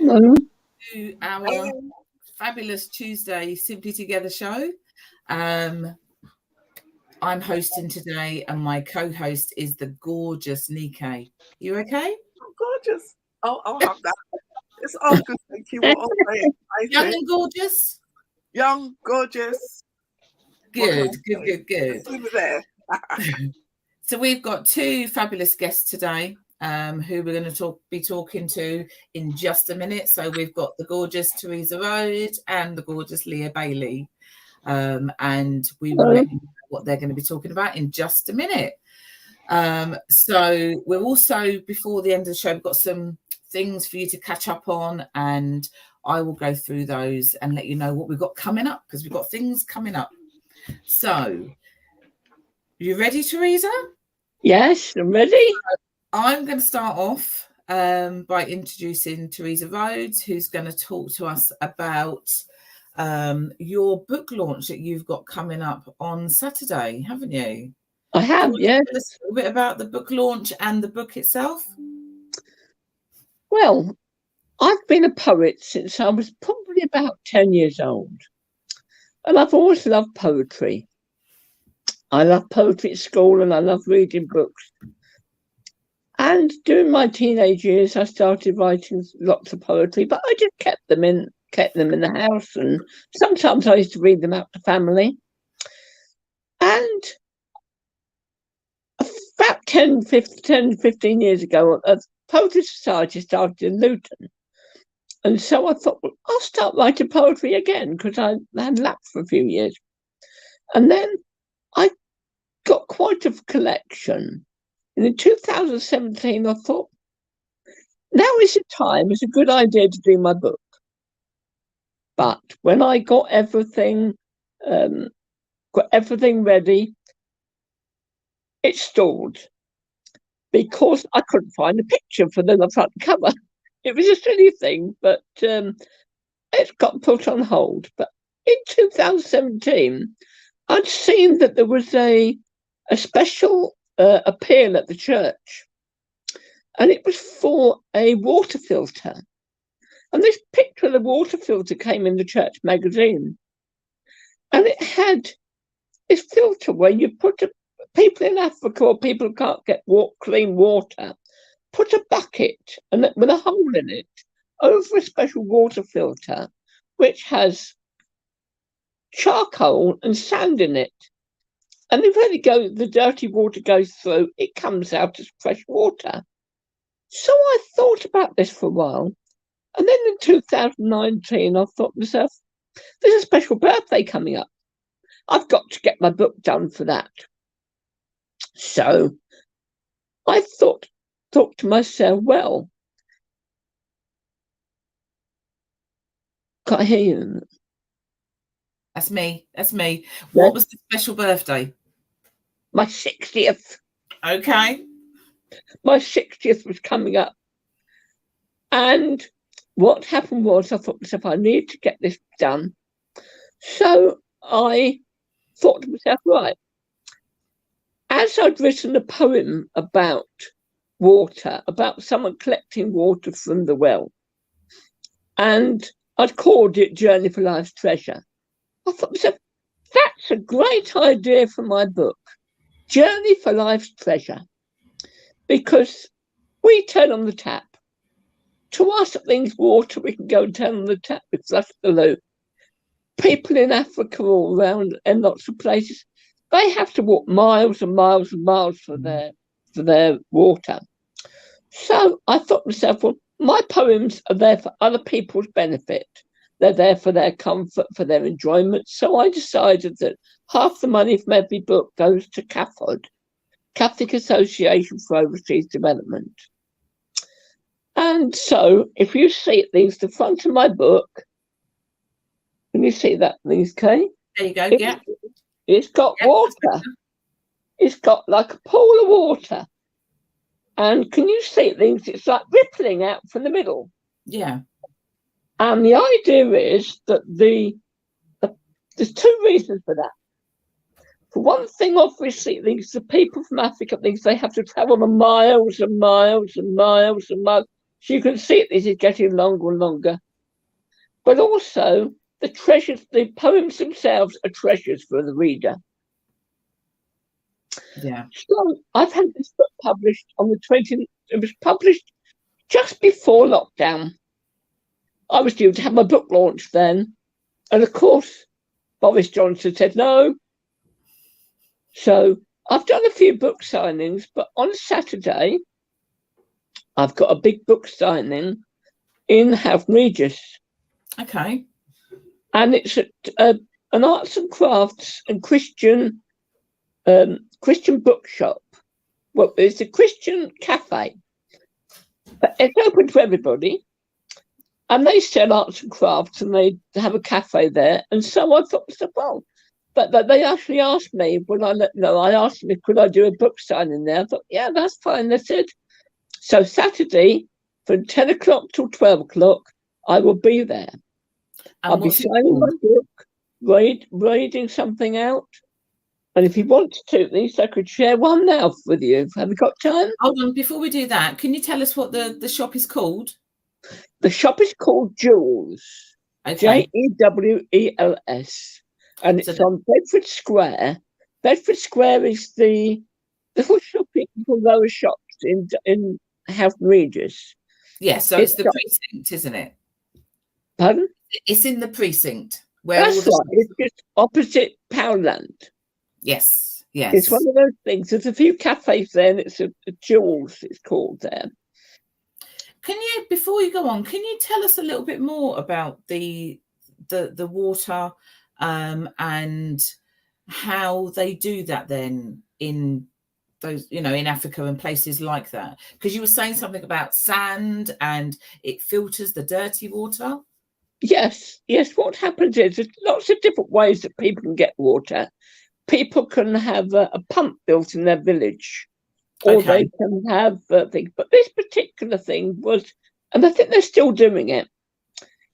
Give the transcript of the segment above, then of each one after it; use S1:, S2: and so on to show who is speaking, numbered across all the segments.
S1: Hello.
S2: To our fabulous Tuesday Simply Together show. I'm hosting today, and my co-host is the gorgeous Nike. You okay?
S3: I'm gorgeous. I'll have that. It's all good, thank you. What
S2: Young and gorgeous?
S3: Young, gorgeous.
S2: Good.
S3: There.
S2: So we've got two fabulous guests today. Who we're going to be talking to in just a minute. So we've got the gorgeous Theresa Rhodes and the gorgeous Leah Bailey. And we will let you know what they're going to be talking about in just a minute. So we're also, before the end of the show, we've got some things for you to catch up on, and I will go through those and let you know what we've got coming up, because we've got things coming up. So, you ready, Theresa?
S1: Yes, I'm ready.
S2: I'm going to start off by introducing Theresa Rhodes, who's going to talk to us about your book launch that you've got coming up on Saturday, haven't you?
S1: I have, yes.
S2: Tell us a little bit about the book launch and the book itself.
S1: Well, I've been a poet since I was probably about 10 years old. And I've always loved poetry. I love poetry at school and I love reading books. And during my teenage years, I started writing lots of poetry, but I just kept them in the house. And sometimes I used to read them out to family. And about 15 years ago, a poetry society started in Luton. And so I thought, well, I'll start writing poetry again, because I had lapsed for a few years. And then I got quite a collection. And in 2017, I thought, now is the time. It's a good idea to do my book. But when I got everything ready, it stalled because I couldn't find a picture for the front cover. It was a silly thing, but it got put on hold. But in 2017, I'd seen that there was a special appeal at the church, and it was for a water filter. And this picture of the water filter came in the church magazine, and it had this filter where you put people in Africa or people who can't get clean water, put a bucket and with a hole in it over a special water filter, which has charcoal and sand in it. And if the dirty water goes through, it comes out as fresh water. So I thought about this for a while. And then in 2019, I thought to myself, there's a special birthday coming up. I've got to get my book done for that. So I thought to myself, well, can't hear you.
S2: That's me. What was the special birthday?
S1: My 60th.
S2: Okay.
S1: My 60th was coming up. And what happened was I thought to myself, I need to get this done. So I thought to myself, right, as I'd written a poem about water, about someone collecting water from the well, and I'd called it Journey for Life's Treasure, I thought to myself, that's a great idea for my book, Journey for Life's Treasure, because we turn on the tap. To us, it means water. We can go and turn on the tap, we flush the loo. People in Africa all around and lots of places, they have to walk miles and miles and miles for their water. So I thought to myself, well, my poems are there for other people's benefit. They're there for their comfort, for their enjoyment. So I decided that half the money from every book goes to CAFOD, Catholic Association for Overseas Development. And so if you see it, there's the front of my book. Can you see that, please, Kay?
S2: There you go, yeah.
S1: It's got water. It's got like a pool of water. And can you see things? It's like rippling out from the middle.
S2: Yeah.
S1: And the idea is that there's two reasons for that. For one thing, obviously, the people from Africa, they have to travel miles and miles and miles and miles So you can see this is getting longer and longer. But also, the poems themselves are treasures for the reader.
S2: Yeah.
S1: So I've had this book published on the 20th. It was published just before lockdown. I was due to have my book launch then. And of course, Boris Johnson said no. So I've done a few book signings, but on Saturday, I've got a big book signing in Houghton Regis.
S2: Okay.
S1: And it's an arts and crafts and Christian bookshop. Well, it's a Christian cafe, but it's open to everybody. And they sell arts and crafts, and they have a cafe there. And so I thought, well, but they actually asked me when I asked them if could I do a book signing there. I thought, yeah, that's fine. They said. So Saturday, from 10 o'clock till 12 o'clock, I will be there.
S2: And
S1: I'll be signing my book, reading something out. And if you want to, at least I could share one now with you. Have you got time?
S2: Hold on, before we do that, can you tell us what the shop is called?
S1: The shop is called Jewels.
S2: Okay.
S1: Jewels. And it's on Bedford Square. Bedford Square is the little shopping for lower shops in Houghton Regis.
S2: Yeah, so it's the precinct, isn't it?
S1: Pardon?
S2: It's in the precinct. Where
S1: That's right. It's just opposite Poundland.
S2: Yes, yes.
S1: It's one of those things. There's a few cafes there, and it's a Jewels, it's called there.
S2: Can you, before you go on, can you tell us a little bit more about the water and how they do that then in those, in Africa and places like that? Because you were saying something about sand and it filters the dirty water.
S1: Yes. What happens is there's lots of different ways that people can get water. People can have a pump built in their village, or they can have things. But this particular thing was, and I think they're still doing it,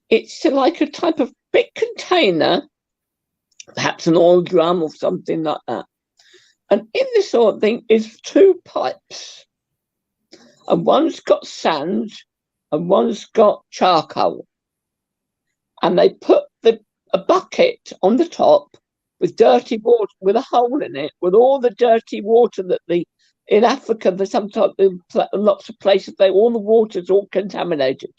S1: it's like a type of big container, perhaps an oil drum or something like that. And in this sort of thing is two pipes. And one's got sand and one's got charcoal. And they put a bucket on the top with dirty water, with a hole in it, with all the dirty water that in Africa, there's sometimes lots of places, all the water's all contaminated.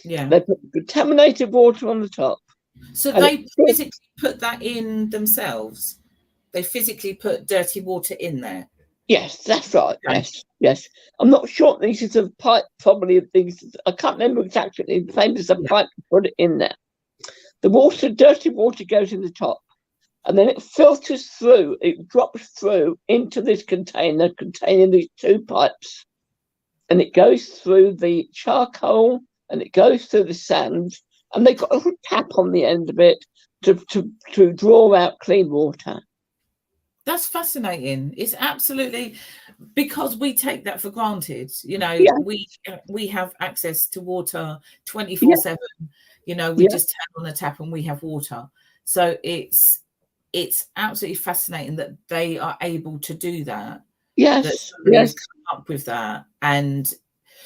S2: Yeah.
S1: They put contaminated water on the top.
S2: So they physically put that in themselves? They physically put dirty water in there?
S1: Yes, that's right.
S2: Okay.
S1: Yes. I'm not sure this is a pipe, probably things. I can't remember exactly. The same as a pipe to put it in there. The dirty water goes in the top. And then it filters through, it drops through into this container containing these two pipes. And it goes through the charcoal and it goes through the sand. And they've got a little tap on the end of it to draw out clean water.
S2: That's fascinating. It's absolutely, because we take that for granted. We have access to water 24/7. We just turn on the tap and we have water. So it's absolutely fascinating that they are able to do that.
S1: Yes.
S2: Come up with that. And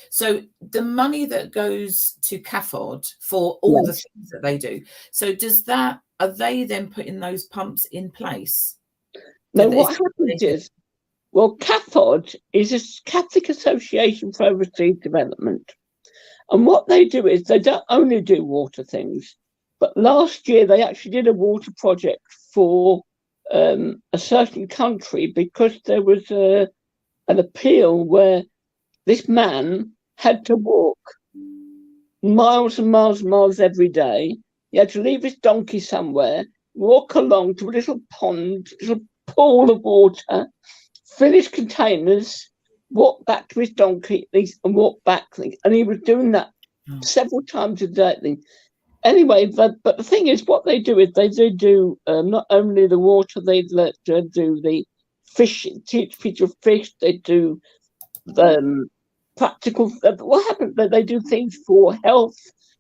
S2: so the money that goes to CAFOD for all the things that they do. So are they then putting those pumps in place?
S1: No, what happens is, CAFOD is a Catholic Association for Overseas Development. And what they do is they don't only do water things, but last year they actually did a water project for a certain country because there was an appeal where this man had to walk miles and miles and miles every day. He had to leave his donkey somewhere, walk along to a little pond, little pool of water, fill his containers, walk back to his donkey and walk back. And he was doing that several times a day. Anyway, but the thing is, what they do is they do not only the water, they do the fish, teach people fish, they do practical. What happens? They do things for health,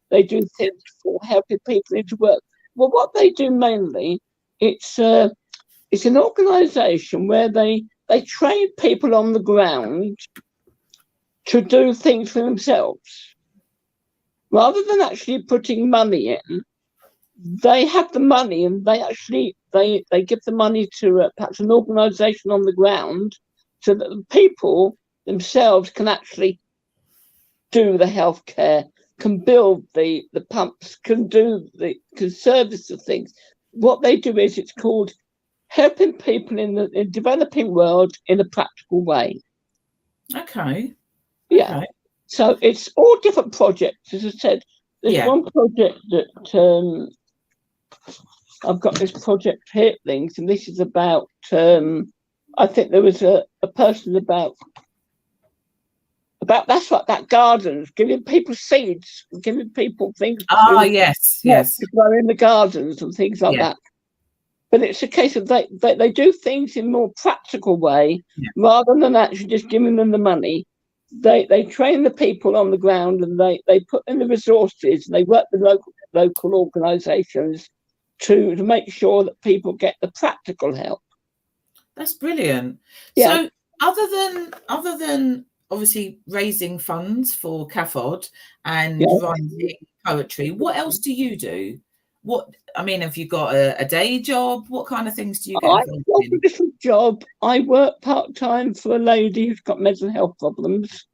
S1: they do things for helping people into work. Well, what they do mainly, it's an organisation where they train people on the ground to do things for themselves. rather than actually putting money in, they have the money and they actually they give the money to perhaps an organisation on the ground, so that the people themselves can actually do the healthcare, can build the pumps, can service the things. What they do is, it's called helping people in the developing world in a practical way.
S2: Okay.
S1: Yeah.
S2: Okay.
S1: So it's all different projects. As I said, there's one project that I've got this project here, things, and this is about. I think there was a person about that's right, that gardens, giving people seeds, giving people things.
S2: Yes.
S1: To grow in the gardens and things like that. But it's a case of they do things in a more practical way, rather than actually just giving them the money. They train the people on the ground, and they put in the resources, and they work with local organisations to make sure that people get the practical help.
S2: That's brilliant.
S1: Yeah.
S2: So other than obviously raising funds for CAFOD and writing poetry, what else do you do? Have you got a day job? What kind of things do you get involved in?
S1: I've got a different job. I work part-time for a lady who's got mental health problems,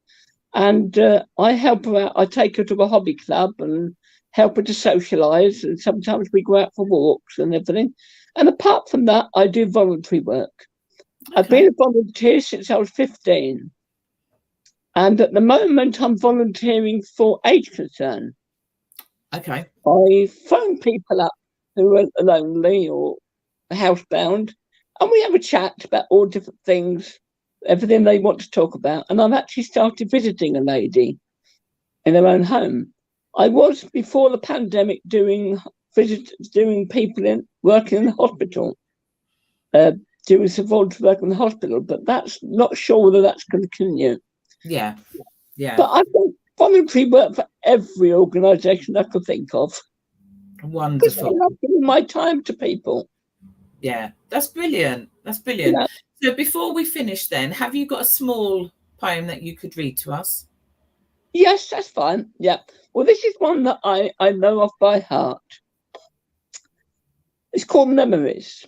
S1: and I help her out. I take her to a hobby club and help her to socialise, and sometimes we go out for walks and everything. And apart from that, I do voluntary work. Okay. I've been a volunteer since I was 15. And at the moment, I'm volunteering for Age Concern.
S2: Okay.
S1: I phone people up who are lonely or housebound, and we have a chat about all different things, everything they want to talk about. And I've actually started visiting a lady in her own home. I was, before the pandemic, doing people working in the hospital, doing some voluntary work in the hospital, but that's not sure whether that's going to continue.
S2: Yeah.
S1: But I've done voluntary work for every organisation I could think of.
S2: Wonderful.
S1: I'm giving my time to people.
S2: Yeah, that's brilliant. That's brilliant. Yeah. So before we finish then, have you got a small poem that you could read to us?
S1: Yes, that's fine. Yeah. Well, this is one that I know of by heart. It's called Memories.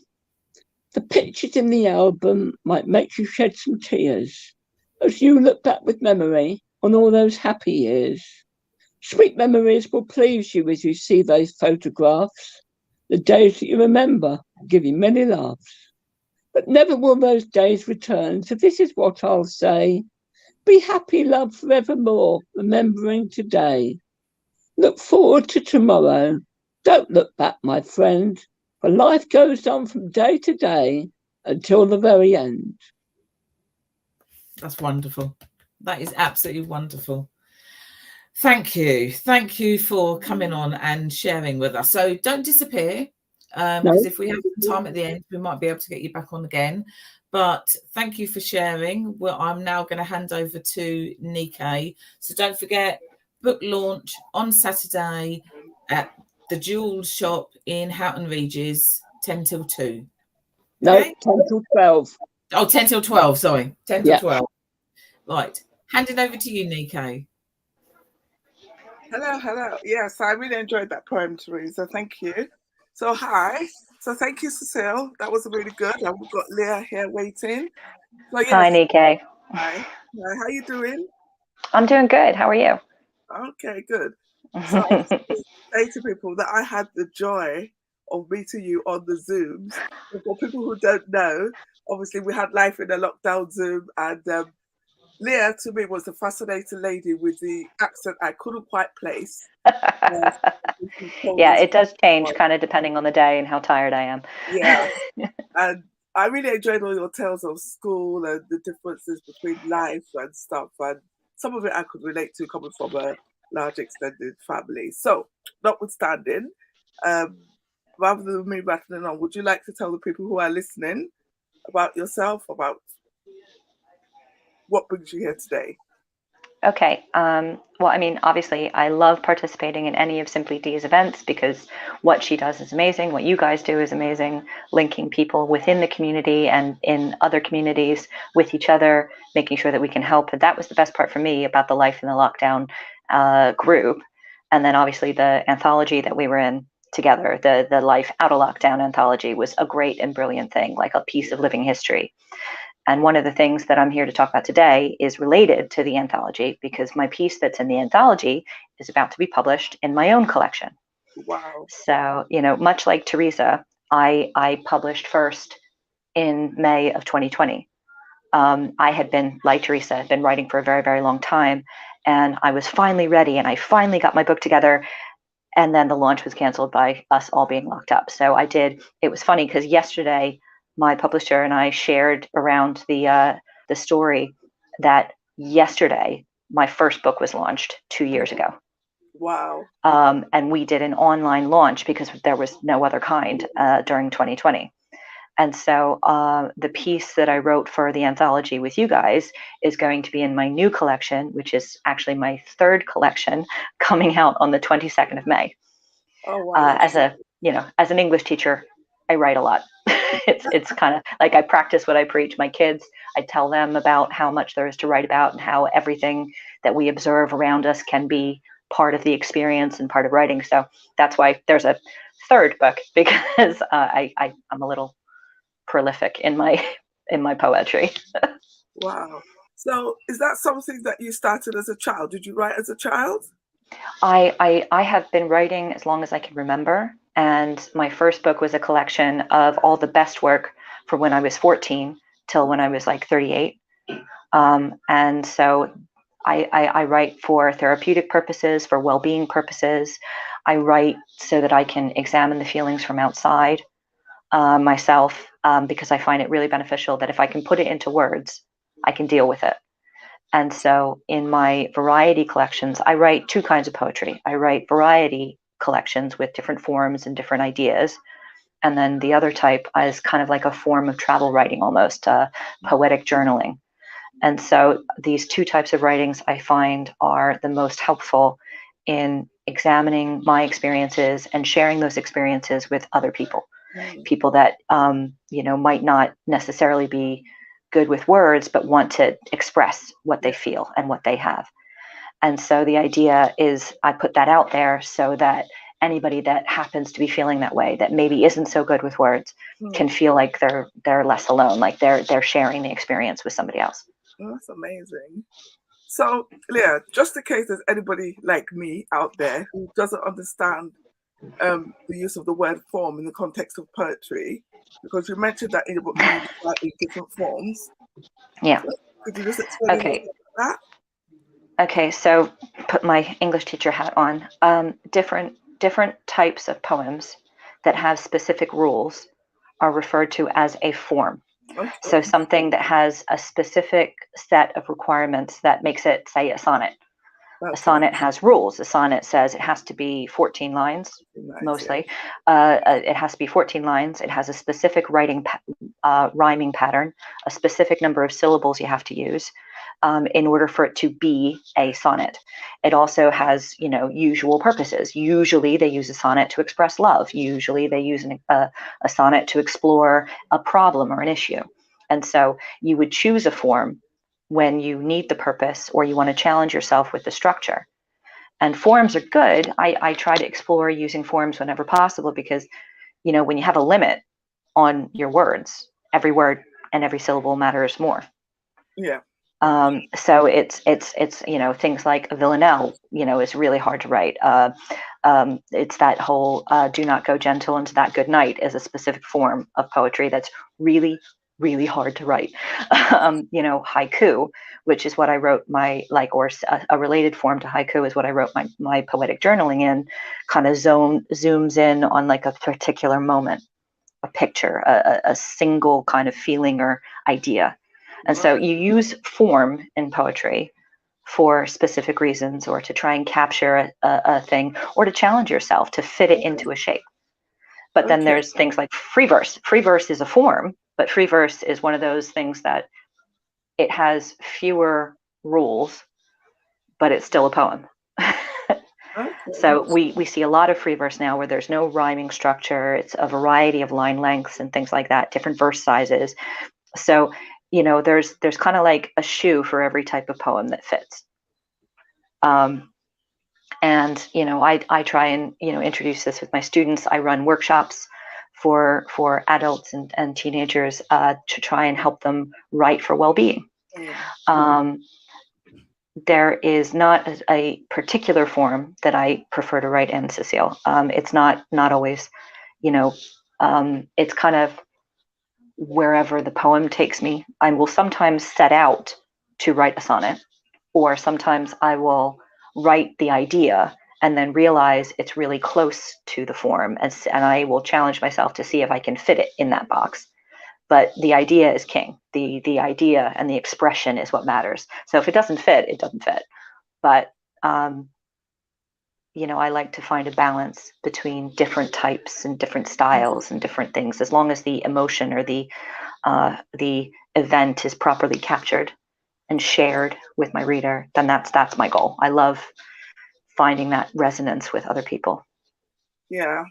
S1: The pictures in the album might make you shed some tears as you look back with memory on all those happy years. Sweet memories will please you as you see those photographs. The days that you remember give you many laughs. But never will those days return, so this is what I'll say. Be happy, love, forevermore, remembering today. Look forward to tomorrow. Don't look back, my friend, for life goes on from day to day until the very end.
S2: That's wonderful. That is absolutely wonderful. Thank you. Thank you for coming on and sharing with us. So don't disappear, because if we have some time at the end, we might be able to get you back on again. But thank you for sharing. Well, I'm now going to hand over to Nike. So don't forget, book launch on Saturday at the Jewels shop in Houghton Regis, 10 till 2.
S1: No, okay? 10 till 12.
S2: Oh, 10 till 12, sorry. 10 till 12. Right. Handing over to you, Nike.
S3: Hello. Yes, I really enjoyed that poem, Theresa. Thank you. So, hi. So, thank you, Cecile. That was really good. And we've got Leah here waiting. So, yes.
S4: Hi, Nike.
S3: Hi. How you doing?
S4: I'm doing good. How are you?
S3: Okay, good. So, I say to people that I had the joy of meeting you on the Zooms. And for people who don't know, obviously we had life in a lockdown Zoom, and Leah, to me, was a fascinating lady with the accent I couldn't quite place.
S4: Yeah, it does change kind of depending on the day and how tired I am.
S3: Yeah. And I really enjoyed all your tales of school and the differences between life and stuff. And some of it I could relate to coming from a large extended family. So, notwithstanding, rather than me rattling on, would you like to tell the people who are listening about yourself, about what brings you here today?
S4: Okay. Well, I mean, obviously, I love participating in any of Simply Dee's events because what she does is amazing. What you guys do is amazing. Linking people within the community and in other communities with each other, making sure that we can help. And that was the best part for me about the Life in the Lockdown group. And then obviously the anthology that we were in together, the Life Out of Lockdown anthology, was a great and brilliant thing, like a piece of living history. And one of the things that I'm here to talk about today is related to the anthology, because my piece that's in the anthology is about to be published in my own collection.
S3: Wow.
S4: So, much like Theresa, I published first in May of 2020. I had been, like Theresa, been writing for a very, very long time, and I was finally ready, and I finally got my book together. And then the launch was canceled by us all being locked up. So it was funny because yesterday my publisher and I shared around the story that yesterday my first book was launched 2 years ago.
S3: Wow.
S4: And we did an online launch because there was no other kind during 2020. And so the piece that I wrote for the anthology with you guys is going to be in my new collection, which is actually my third collection, coming out on the 22nd of May.
S3: Oh, wow.
S4: As an English teacher, I write a lot. It's kind of like I practice what I preach. My kids, I tell them about how much there is to write about and how everything that we observe around us can be part of the experience and part of writing. So that's why there's a third book, because I'm a little prolific in my poetry.
S3: Wow. So is that something that you started as a child? Did you write as a child?
S4: I have been writing as long as I can remember, and my first book was a collection of all the best work from when I was 14 till when I was like 38. And so I write for therapeutic purposes, for well-being purposes. I write so that I can examine the feelings from outside myself, because I find it really beneficial that if I can put it into words, I can deal with it. And so in my variety collections, I write two kinds of poetry. I write variety collections with different forms and different ideas. And then the other type is kind of like a form of travel writing, almost poetic journaling. And so these two types of writings I find are the most helpful in examining my experiences and sharing those experiences with other people, people that, might not necessarily be good with words, but want to express what they feel and what they have. And so the idea is I put that out there so that anybody that happens to be feeling that way, that maybe isn't so good with words, can feel like they're less alone, like they're sharing the experience with somebody else.
S3: Oh, that's amazing. So, Leah, just in case there's anybody like me out there who doesn't understand the use of the word form in the context of poetry, because you mentioned that in your book you write in different forms.
S4: Yeah.
S3: So could you just explain a little bit about that?
S4: Okay, so put my English teacher hat on. Different types of poems that have specific rules are referred to as a form.
S3: Okay.
S4: So something that has a specific set of requirements that makes it, say, a sonnet.
S3: Okay.
S4: A sonnet has rules. A sonnet says it has to be 14 lines, mostly. Yeah. It has to be 14 lines. It has a specific rhyming pattern, a specific number of syllables you have to use in order for it to be a sonnet. It also has, usual purposes. Usually they use a sonnet to express love. Usually they use a sonnet to explore a problem or an issue. And so you would choose a form when you need the purpose or you want to challenge yourself with the structure. And forms are good. I try to explore using forms whenever possible because, when you have a limit on your words, every word and every syllable matters more.
S3: Yeah.
S4: So it's things like a villanelle, is really hard to write. It's that whole do not go gentle into that good night is a specific form of poetry that's really, really hard to write. Haiku, which is what I wrote a related form to haiku is what I wrote my poetic journaling in, kind of zooms in on like a particular moment, a picture, a single kind of feeling or idea. And so you use form in poetry for specific reasons, or to try and capture a thing, or to challenge yourself to fit it into a shape. But then there's things like free verse. Free verse is a form, but free verse is one of those things that it has fewer rules, but it's still a poem. So we see a lot of free verse now where there's no rhyming structure. It's a variety of line lengths and things like that, different verse sizes. So there's kind of like a shoe for every type of poem that fits. And, you know, I try and, you know, introduce this with my students. I run workshops for adults and teenagers to try and help them write for well-being. There is not a particular form that I prefer to write in, Cecile. It's not always, you know, it's kind of wherever the poem takes me. I will sometimes set out to write a sonnet, or sometimes I will write the idea and then realize it's really close to the form, and I will challenge myself to see if I can fit it in that box. But the idea is king. The idea and the expression is what matters. So if it doesn't fit, it doesn't fit. But you know, I like to find a balance between different types and different styles and different things, as long as the emotion or the event is properly captured and shared with my reader, then that's my goal. I love finding that resonance with other people. Yeah.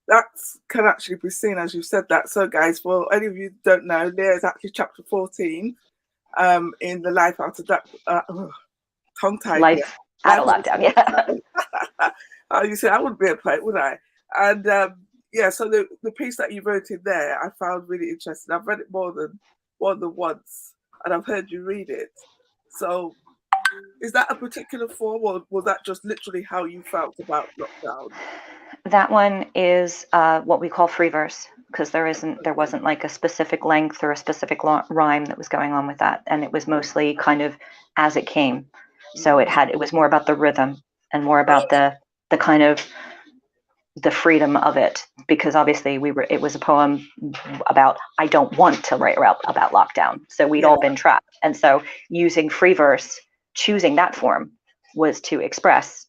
S3: That can actually be seen as you said that. So guys, for any of you who don't know, Leah is actually chapter 14 in the Life Out of that tongue-tied.
S4: Life Out of Lockdown, yeah.
S3: You said I wouldn't be a poet, would I? And yeah, so the piece that you wrote in there, I found really interesting. I've read it more than once, and I've heard you read it. So is that a particular form, or was that just literally how you felt about lockdown?
S4: That one is what we call free verse, because there wasn't like a specific length or a specific rhyme that was going on with that, and it was mostly kind of as it came. So it was more about the rhythm and more about the kind of the freedom of it, because obviously it was a poem about, I don't want to write about lockdown, so we'd all been trapped, and so using free verse, choosing that form, was to express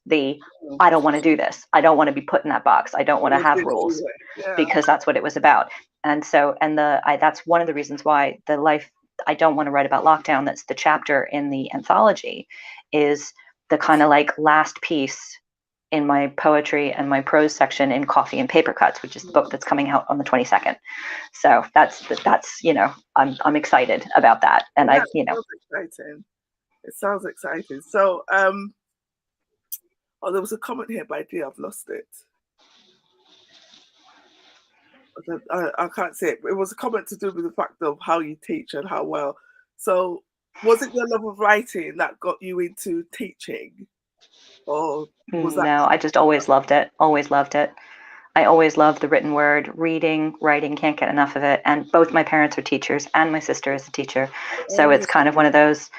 S4: I don't want to do this. I don't want to be put in that box. I don't want to have rules, because that's what it was about. And so, that's one of the reasons why the Life I Don't Want to Write About Lockdown, that's the chapter in the anthology, is the kind of like last piece in my poetry and my prose section in Coffee and Papercuts, which is the book that's coming out on the 22nd. So that's you know, I'm excited about that. And you know,
S3: exciting. It sounds exciting. So, there was a comment here by Dee. I've lost it. I can't see it. It was a comment to do with the fact of how you teach and how well. So, was it your love of writing that got you into teaching, or was that?
S4: No, I just always loved it. Always loved it. I always loved the written word, reading, writing, can't get enough of it. And both my parents are teachers, and my sister is a teacher. So it's kind of one of those,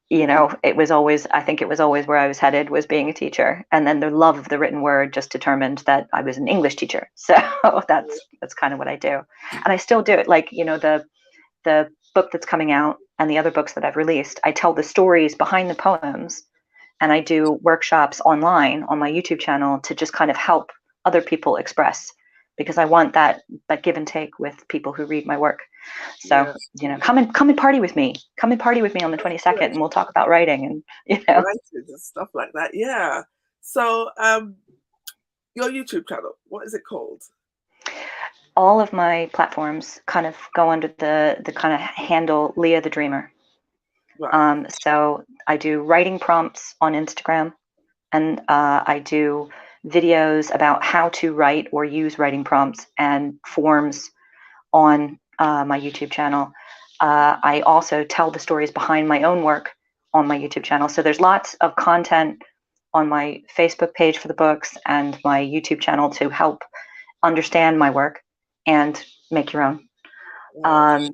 S4: you know, I think it was always where I was headed, was being a teacher. And then the love of the written word just determined that I was an English teacher. So that's kind of what I do. And I still do it. Like, you know, the book that's coming out and the other books that I've released, I tell the stories behind the poems, and I do workshops online on my YouTube channel to just kind of help other people express, because I want that give and take with people who read my work. So, you know, come and party with me. Come and party with me on the 22nd, and we'll talk about writing and, you know,
S3: and stuff like that. Yeah. So, your YouTube channel, what is it called?
S4: All of my platforms kind of go under the kind of handle Leah the Dreamer. Right. So I do writing prompts on Instagram, and I do videos about how to write or use writing prompts and forms on my YouTube channel. I also tell the stories behind my own work on my YouTube channel. So there's lots of content on my Facebook page for the books and my YouTube channel to help understand my work and make your own.
S3: Have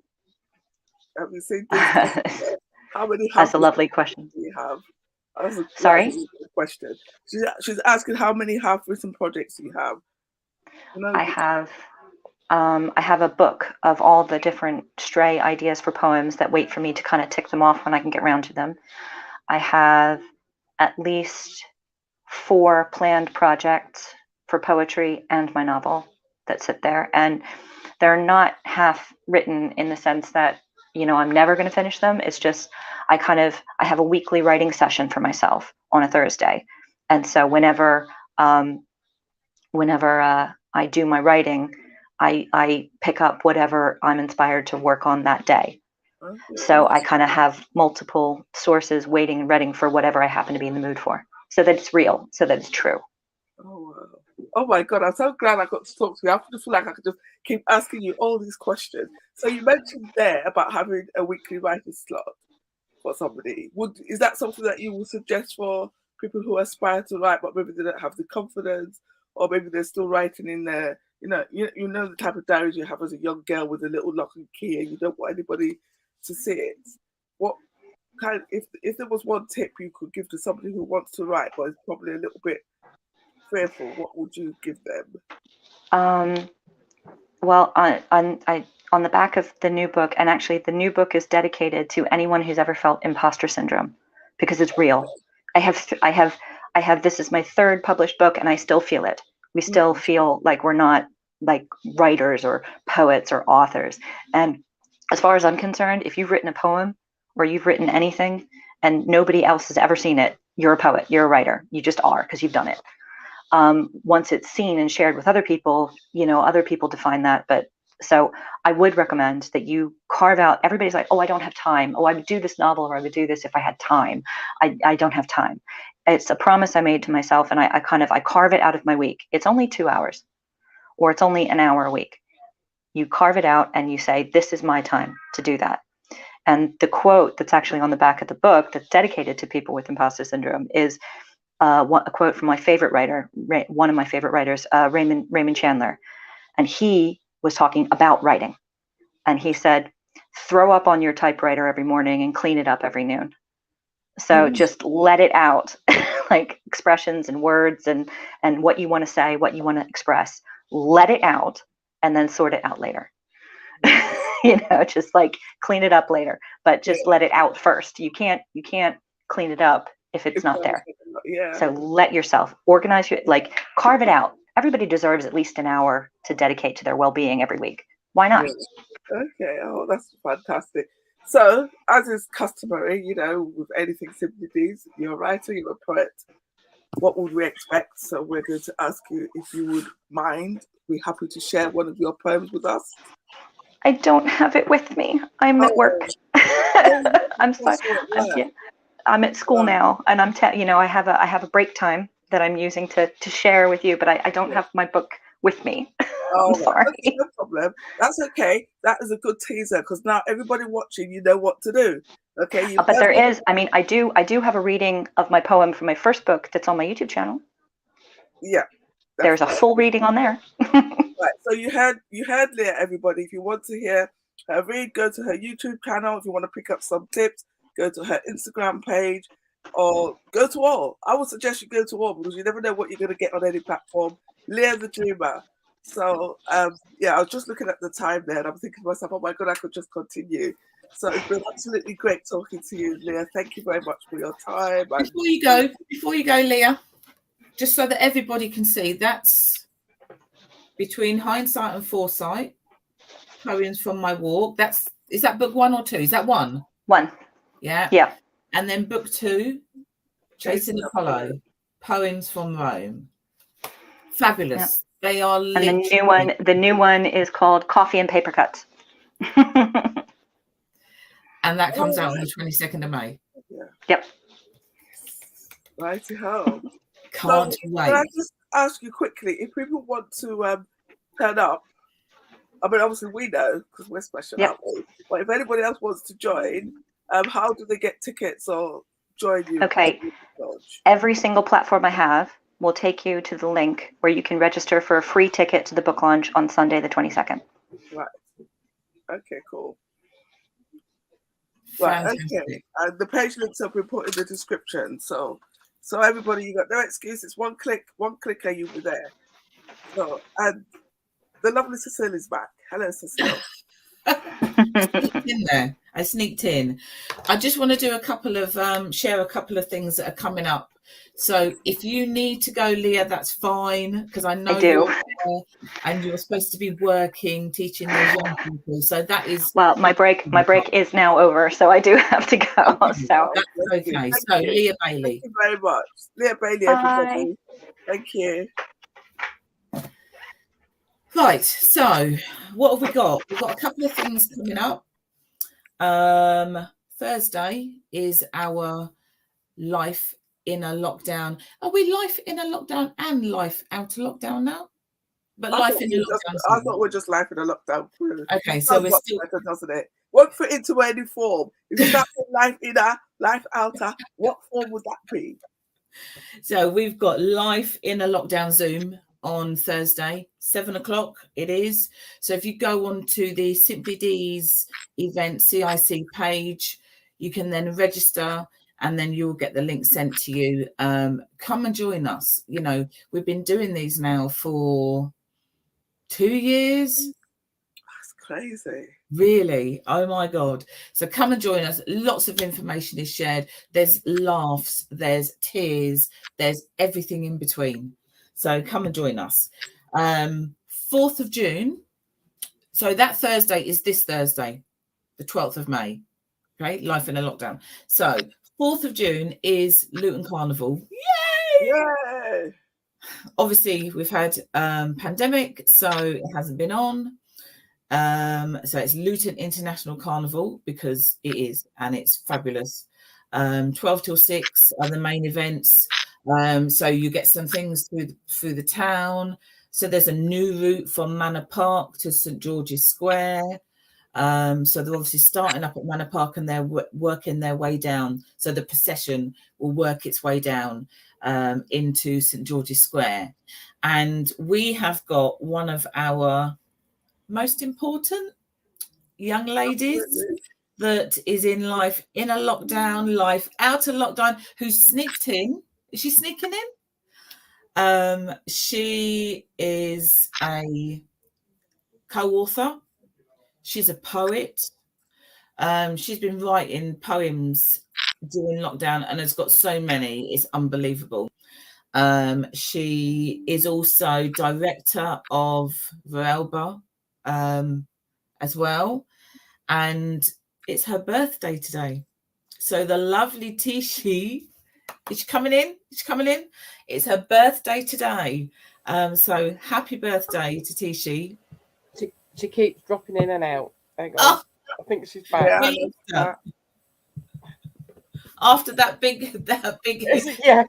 S3: you seen how many?
S4: That's a lovely question.
S3: Do you have?
S4: Sorry?
S3: Question. She's asking how many half-written projects you have. You know,
S4: I have a book of all the different stray ideas for poems that wait for me to kind of tick them off when I can get around to them. I have at least 4 planned projects for poetry and my novel that sit there, and they're not half written in the sense that, you know, I'm never going to finish them. It's just I have a weekly writing session for myself on a Thursday, and so whenever I do my writing, I pick up whatever I'm inspired to work on that day. So I kind of have multiple sources waiting and ready for whatever I happen to be in the mood for. so that it's real, so that it's true.
S3: Oh, wow. Oh my God, I'm so glad I got to talk to you. I just feel like I could just keep asking you all these questions. So you mentioned there about having a weekly writing slot for somebody. Is that something that you would suggest for people who aspire to write, but maybe they don't have the confidence, or maybe they're still writing in their, you know the type of diaries you have as a young girl with a little lock and key, and you don't want anybody to see it. What kind? If there was one tip you could give to somebody who wants to write but is probably a little bit fearful, what would you give them?
S4: Well, on the back of the new book, and actually the new book is dedicated to anyone who's ever felt imposter syndrome, because it's real. I have this is my third published book, and I still feel it. We still feel like we're not like writers or poets or authors. And as far as I'm concerned, if you've written a poem or you've written anything and nobody else has ever seen it, you're a poet, you're a writer. You just are, because you've done it. Once it's seen and shared with other people, other people define that. But so I would recommend that you carve out, everybody's like, oh, I don't have time. Oh, I would do this novel, or I would do this if I had time. I don't have time. It's a promise I made to myself, and I carve it out of my week. It's only 2 hours, or it's only an hour a week. You carve it out and you say, this is my time to do that. And the quote that's actually on the back of the book that's dedicated to people with imposter syndrome is a quote from my favorite writer, one of my favorite writers, Raymond Chandler. And he was talking about writing. And he said, throw up on your typewriter every morning and clean it up every noon. So just let it out, like expressions and words and what you want to say, what you want to express. Let it out and then sort it out later. Just like clean it up later, but just let it out first. You can't clean it up if it's not there.
S3: Yeah.
S4: So let yourself organize carve it out. Everybody deserves at least an hour to dedicate to their well-being every week. Why not?
S3: Okay. Oh, that's fantastic. So, as is customary, with anything Simply D's, you're a writer, you're a poet. What would we expect? So we're going to ask you if you would mind. We're happy to share one of your poems with us.
S4: I don't have it with me. I'm at work. I'm sorry. I'm at school now, and I have a break time that I'm using to share with you, but I don't have my book with me. I'm sorry.
S3: That's no problem. That's okay. That is a good teaser, because now everybody watching, you know what to do. Okay.
S4: But there is. I mean, I do have a reading of my poem from my first book that's on my YouTube channel.
S3: Yeah.
S4: There's a full reading on there.
S3: Right. So you heard Leah, everybody. If you want to hear her read, go to her YouTube channel. If you want to pick up some tips, go to her Instagram page, or go to all. I would suggest you go to all, because you never know what you're going to get on any platform. Leah the Dreamer. So, I was just looking at the time there, and I'm thinking to myself, oh my God, I could just continue. So it's been absolutely great talking to you, Leah. Thank you very much for your time.
S2: Before you go, Leah, just so that everybody can see, that's Between Hindsight and Foresight, Poems from My Walk. Is that book 1 or 2? Is that 1?
S4: 1.
S2: Yeah.
S4: Yeah.
S2: And then book 2, Chasing Apollo, Poems from Rome. Fabulous. Yeah. They are literally...
S4: And the new one is called Coffee and Papercuts.
S2: And that comes out on the 22nd of May.
S3: Yeah.
S4: Yep.
S3: Righty-ho.
S2: Can't wait.
S3: Can I just ask you quickly, if people want to turn up, I mean, obviously we know because we're special, aren't we? But if anybody else wants to join, how do they get tickets or join you?
S4: Okay. Every single platform I have will take you to the link where you can register for a free ticket to the book launch on Sunday, the 22nd.
S3: Right. Okay, cool. Right, okay. The page links have been put in the description. So everybody, you got no excuse. It's one click and you'll be there. So, and the lovely Cecile is back. Hello, Cecile.
S2: I sneaked in. I just want to do share a couple of things that are coming up. So if you need to go, Leah, that's fine, because I know you're there and you're supposed to be working, teaching those young people. So that is
S4: my break is now over, so I do have to go. So
S2: that's okay. So Leah Bailey.
S3: Thank you very much. Leah Bailey, everybody. Thank you.
S2: Right, so what have we got? We've got a couple of things coming up. Thursday is our Life in a lockdown. Are we life in a lockdown and life out of lockdown now? But life in a lockdown.
S3: I thought we're just life in a lockdown.
S2: Okay, so we're still
S3: better, doesn't it? Won't fit into any form. If you start with life inner, life outer, what form would that be?
S2: So we've got life in a lockdown Zoom on Thursday, 7:00 it is. So if you go on to the Simply D's event CIC page, you can then register and then you'll get the link sent to you. Come and join us. You know, we've been doing these now for 2 years.
S3: That's crazy.
S2: Really? Oh my God. So come and join us. Lots of information is shared. There's laughs, there's tears, there's everything in between. So come and join us. 4th of June. So that Thursday is this Thursday, the 12th of May. Okay, life in a lockdown. So 4th of June is Luton Carnival. Yay!
S3: Yay!
S2: Obviously, we've had pandemic, so it hasn't been on. So it's Luton International Carnival because it is, and it's fabulous. 12 till 6 are the main events. So you get some things through the town. So there's a new route from Manor Park to St George's Square. So they're obviously starting up at Manor Park and they're working their way down. So the procession will work its way down into St George's Square. And we have got one of our most important young ladies that is in life in a lockdown, life out of lockdown, who sneaked in. Is she sneaking in? She is a co-author. She's a poet. She's been writing poems during lockdown and has got so many. It's unbelievable. She is also director of Verelba as well. And it's her birthday today. So the lovely Tishi, is she coming in? Is she coming in? It's her birthday today. So happy birthday to Tishi.
S5: She keeps dropping in and out. Hang on. Oh. I think she's back.
S2: Yeah. After that big
S5: yeah.
S2: Yeah.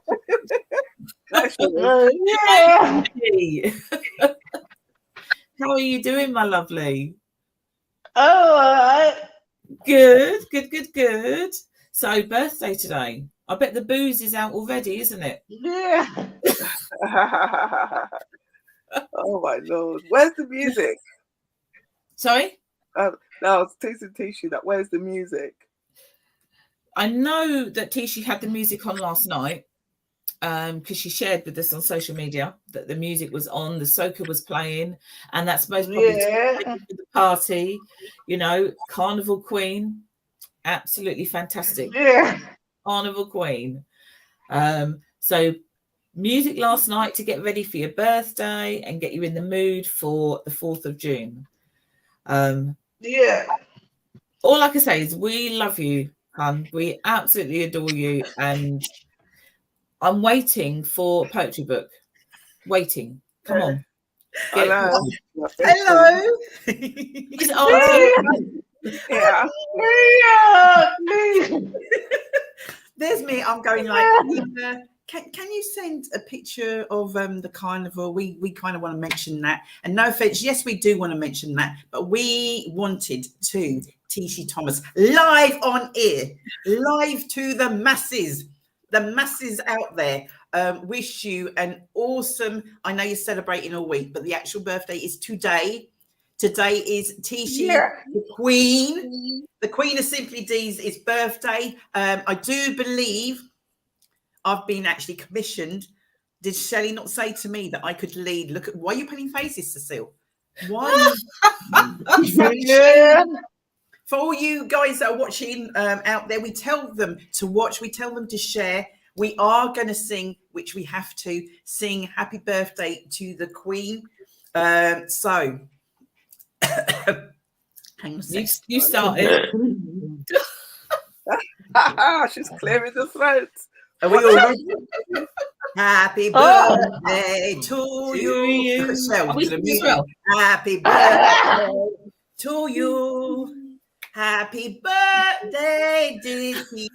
S2: How are you doing, my lovely?
S6: Oh, all right.
S2: Good. So birthday today. I bet the booze is out already, isn't it?
S6: Yeah.
S3: Oh my Lord. Where's the music?
S2: Sorry?
S3: No, it's teasing Tishi that where's the music?
S2: I know that Tishi had the music on last night because she shared with us on social media that the music was on, the soca was playing, and that's most probably the party. You know, Carnival Queen, absolutely fantastic.
S6: Yeah.
S2: Carnival Queen. So music last night to get ready for your birthday and get you in the mood for the 4th of June.
S6: Yeah.
S2: All I can say is we love you, hun. We absolutely adore you, and I'm waiting for a poetry book. Waiting. Come on.
S3: Hello.
S6: Hello.
S2: Is Auntie?
S3: Yeah.
S6: There's me. I'm going like, can you send a picture of the carnival? We kind of want to mention that. And no offense, yes, we do want to mention that, but we wanted to Tishi Thomas live on air, live to the masses out there. Wish you an awesome, I know you're celebrating all week, but the actual birthday is today. Today is Tishi, the Queen of Simply D's birthday. I do believe I've been actually commissioned. Did Shelley not say to me that I could lead? Look at, why are you putting faces, Cecile? Why? For all you guys that are watching out there, we tell them to watch, we tell them to share. We are going to sing, which we have to sing Happy Birthday to the Queen. So, hang on a second.
S2: You started.
S3: She's clearing the throat.
S6: Are we all right? Happy birthday to you. Happy birthday to you. Happy birthday, dear Tishi.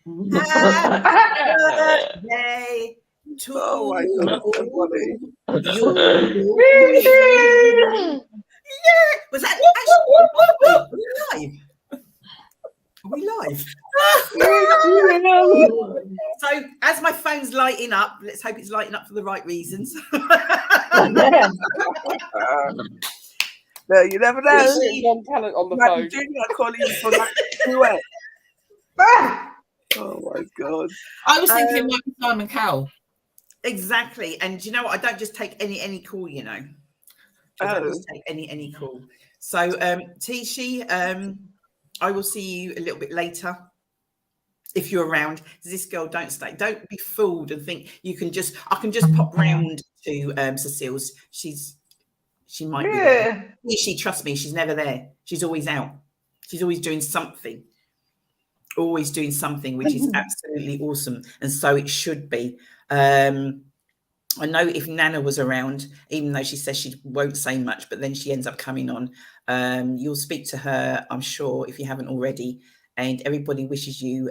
S6: Happy birthday to
S3: Oh my God, that's so funny.
S6: you. Yeah, was that actually live? Are we live? So as my phone's lighting up, let's hope it's lighting up for the right reasons.
S3: No, you never know.
S5: One talent on the
S3: Might
S5: phone.
S3: be Junior calling you for that duet. Oh my God.
S2: I was thinking it might be Simon Cowell.
S6: Exactly. And you know what? I don't just take any call, you know. I don't just take any call. So Tishi, I will see you a little bit later if you're around. This girl, don't be fooled and think you can just I can just pop round to Cecile's. She might be there. She, trust me, she's never there. She's always out. She's always doing something. Always doing something, which is absolutely awesome. And so it should be. I know if Nana was around, even though she says she won't say much, but then she ends up coming on. You'll speak to her, I'm sure, if you haven't already. And everybody wishes you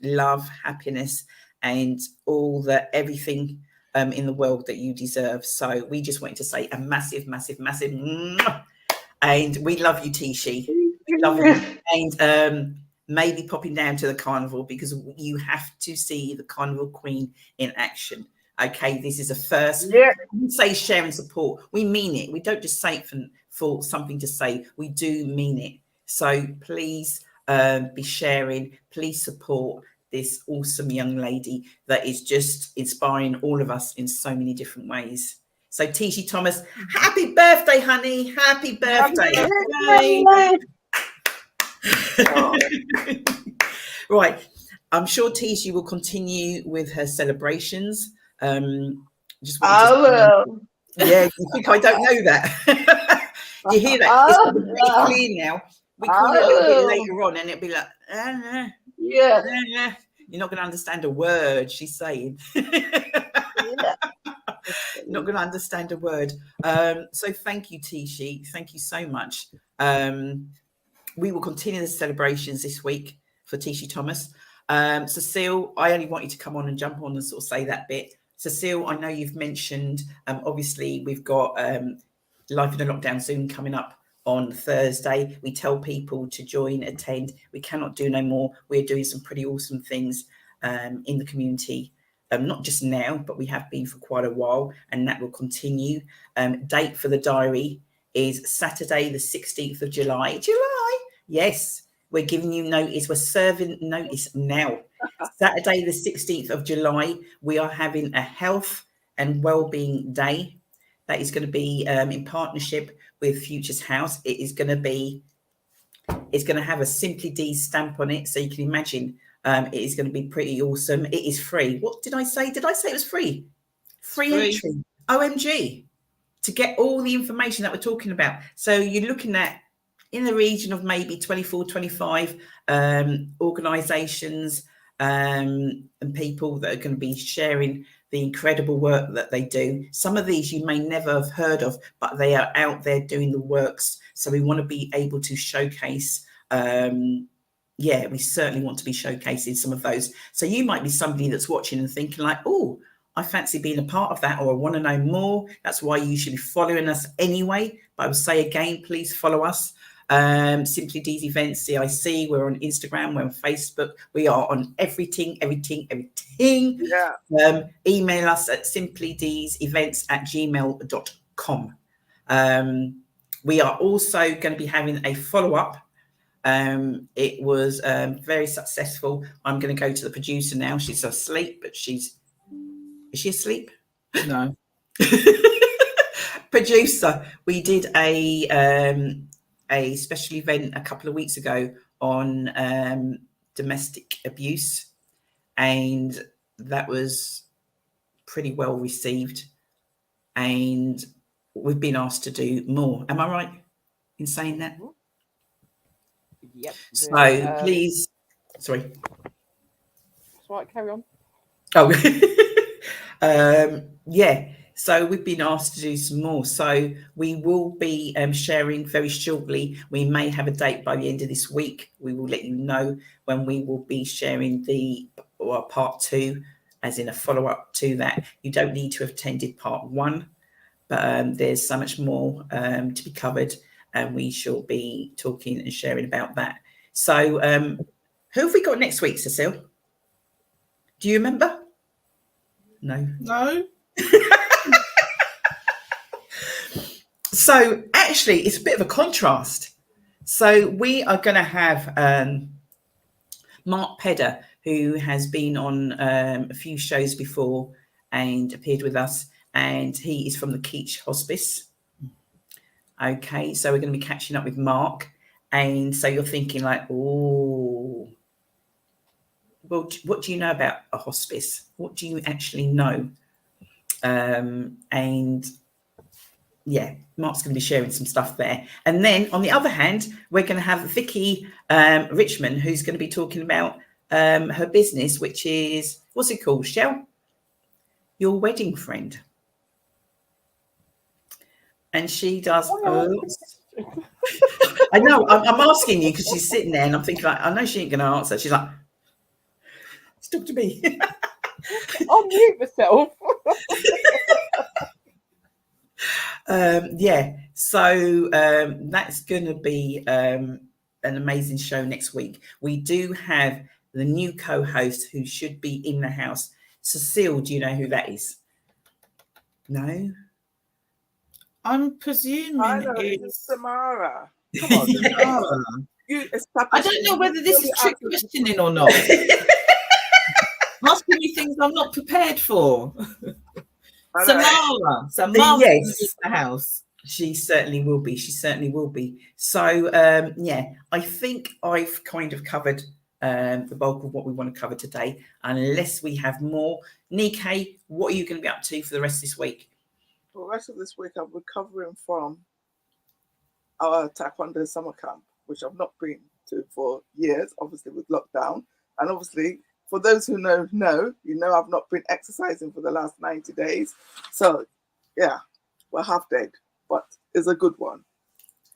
S6: love, happiness, and all the everything in the world that you deserve. So we just wanted to say a massive, massive, massive mwah. And we love you, Tishi. We love you. And maybe popping down to the carnival, because you have to see the Carnival Queen in action. Okay, this is a first.
S1: Yeah.
S6: We say share and support. We mean it. We don't just say it for something to say. We do mean it. So please be sharing. Please support this awesome young lady that is just inspiring all of us in so many different ways. So Tishi Thomas, happy birthday, honey. Happy birthday. Right. I'm sure Tishi will continue with her celebrations. Just
S1: I will.
S6: Yeah, you think I don't know that? You hear that? It's pretty clear now. We call her a little bit later on, and it'll be like,
S1: Yeah.
S6: You're not going to understand a word she's saying. Not going to understand a word. So thank you, Tishi. Thank you so much. We will continue the celebrations this week for Tishi Thomas. Cecile, I only want you to come on and jump on and sort of say that bit. Cecile, I know you've mentioned, obviously, we've got Life in a Lockdown Zoom coming up on Thursday. We tell people to join, attend. We cannot do no more. We're doing some pretty awesome things in the community. Not just now, but we have been for quite a while, and that will continue. Date for the diary is Saturday, the 16th of July. July? Yes, we're giving you notice. We're serving notice now. Saturday, the 16th of July, we are having a health and wellbeing day. That is going to be in partnership with Futures House. It's going to have a Simply D stamp on it, so you can imagine. It is going to be pretty awesome. It is free. What did I say? Did I say it was free? Free entry. OMG. To get all the information that we're talking about. So you're looking at in the region of maybe 24, 25 organisations and people that are going to be sharing the incredible work that they do. Some of these you may never have heard of, but they are out there doing the works. So we want to be able to showcase we certainly want to be showcasing some of those. So you might be somebody that's watching and thinking like, oh, I fancy being a part of that, or I want to know more. That's why you should be following us anyway. But I would say again, please follow us. Simply D's Events, CIC. We're on Instagram. We're on Facebook. We are on everything. Yeah. Email us at simplydsevents@gmail.com. We are also going to be having a follow-up. It was very successful. I'm going to go to the producer now. She's asleep, but is she asleep?
S2: No.
S6: Producer, we did a special event a couple of weeks ago on domestic abuse, and that was pretty well received, and we've been asked to do more. Am I right in saying that?
S5: Yep.
S6: So please, sorry.
S5: That's right, carry on.
S6: Oh, yeah. So we've been asked to do some more. So we will be sharing very shortly. We may have a date by the end of this week. We will let you know when we will be sharing the part 2, as in a follow-up to that. You don't need to have attended part 1, but there's so much more to be covered, and we shall be talking and sharing about that. So who have we got next week, Cecile? Do you remember? No. So actually, it's a bit of a contrast. So we are going to have Mark Pedder, who has been on a few shows before and appeared with us, and he is from the Keach Hospice. Okay, so we're going to be catching up with Mark, and so you're thinking like, oh, well, what do you know about a hospice? What do you actually know? And yeah, Mark's going to be sharing some stuff there. And then on the other hand, we're going to have Vicky Richmond, who's going to be talking about her business, which is, what's it called, Shell? Your Wedding Friend. And she does I know, I'm asking you because she's sitting there and I'm thinking, like, I know she ain't going to answer. She's like, talk to me.
S5: I'll mute myself.
S6: Yeah, so that's going to be an amazing show next week. We do have the new co-host who should be in the house. Cecile, do you know who that is? No?
S2: I'm presuming
S3: I know,
S2: it's
S3: it's Samara. Come on, Samara.
S2: I don't know whether this is trick questioning or not. Asking me things I'm not prepared for. Samara. Samara
S6: yes,
S2: in the house.
S6: She certainly will be. She certainly will be. So yeah, I think I've kind of covered the bulk of what we want to cover today, unless we have more. Nike, what are you going to be up to for the rest of this week?
S3: For the rest of this week, I'm recovering from our Taekwondo summer camp, which I've not been to for years, obviously with lockdown. And obviously, for those who know, I've not been exercising for the last 90 days. So, yeah, we're half dead, but it's a good one.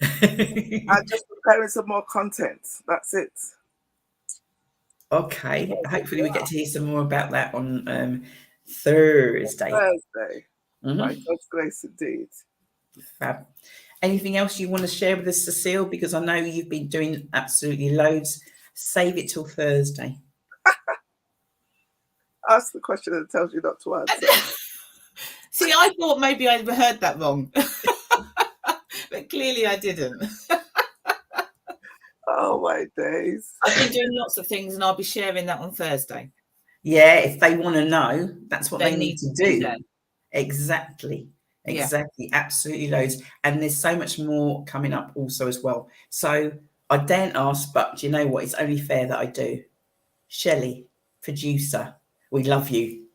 S3: I'm just preparing some more content. That's it.
S6: Okay. Hopefully we get to hear some more about that on Thursday. By
S3: God's grace indeed.
S6: Fab. Anything else you want to share with us, Cecile? Because I know you've been doing absolutely loads. Save it till Thursday.
S3: Ask the question that tells you not to answer.
S2: See, I thought maybe I heard that wrong. But clearly I didn't.
S3: Oh, my days.
S2: I've been doing lots of things and I'll be sharing that on Thursday.
S6: Yeah, if they want to know, that's what they need to do. Exactly. Yeah. Absolutely loads. And there's so much more coming up also as well. So I daren't ask, but do you know what? It's only fair that I do. Shelley, producer, we love you.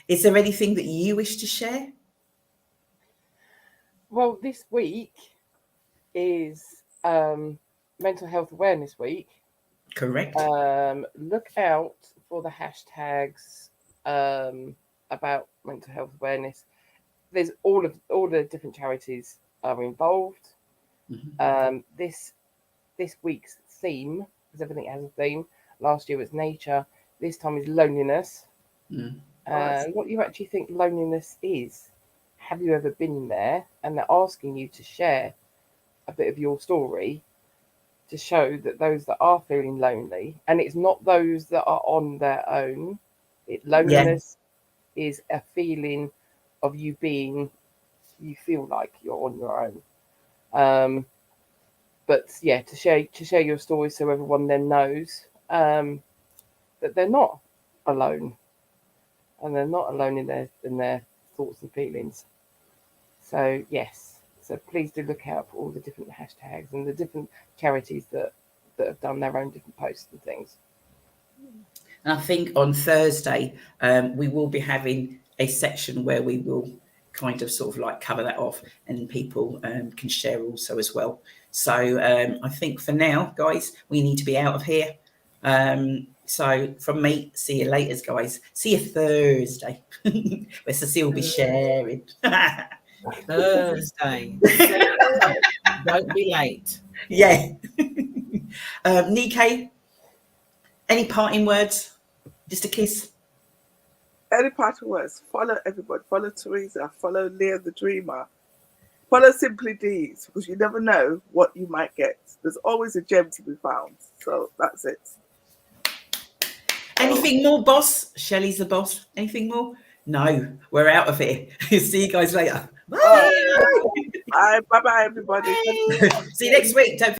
S6: Is there anything that you wish to share?
S5: Well, this week is Mental Health Awareness Week.
S6: Correct.
S5: Look out for the hashtags about mental health awareness. There's all the different charities are involved. Mm-hmm. This week's theme, because everything has a theme. Last year was nature. This time is loneliness. And what you actually think loneliness is. Have you ever been there? And they're asking you to share a bit of your story to show that those that are feeling lonely, and it's not those that are on their own. Loneliness is a feeling of you feel like you're on your own. But yeah, to share your story so everyone then knows that they're not alone, and they're not alone in their thoughts and feelings. So yes, so please do look out for all the different hashtags and the different charities that have done their own different posts and things.
S6: And I think on Thursday we will be having a section where we will kind of sort of like cover that off, and people can share also as well. So I think for now, guys, we need to be out of here. So from me, see you later, guys. See you Thursday, where Cecile will be sharing.
S2: Thursday. Don't be late.
S6: Yeah. Nikkei, any parting words? Just a kiss.
S3: Any parting words? Follow everybody. Follow Theresa. Follow Leah the Dreamer. Follow Simply D's, because you never know what you might get. There's always a gem to be found. So that's it.
S6: Anything more, boss? Shelley's the boss. Anything more? No, we're out of here. See you guys later. Bye.
S3: Bye. Bye-bye, everybody.
S6: See you next week. Don't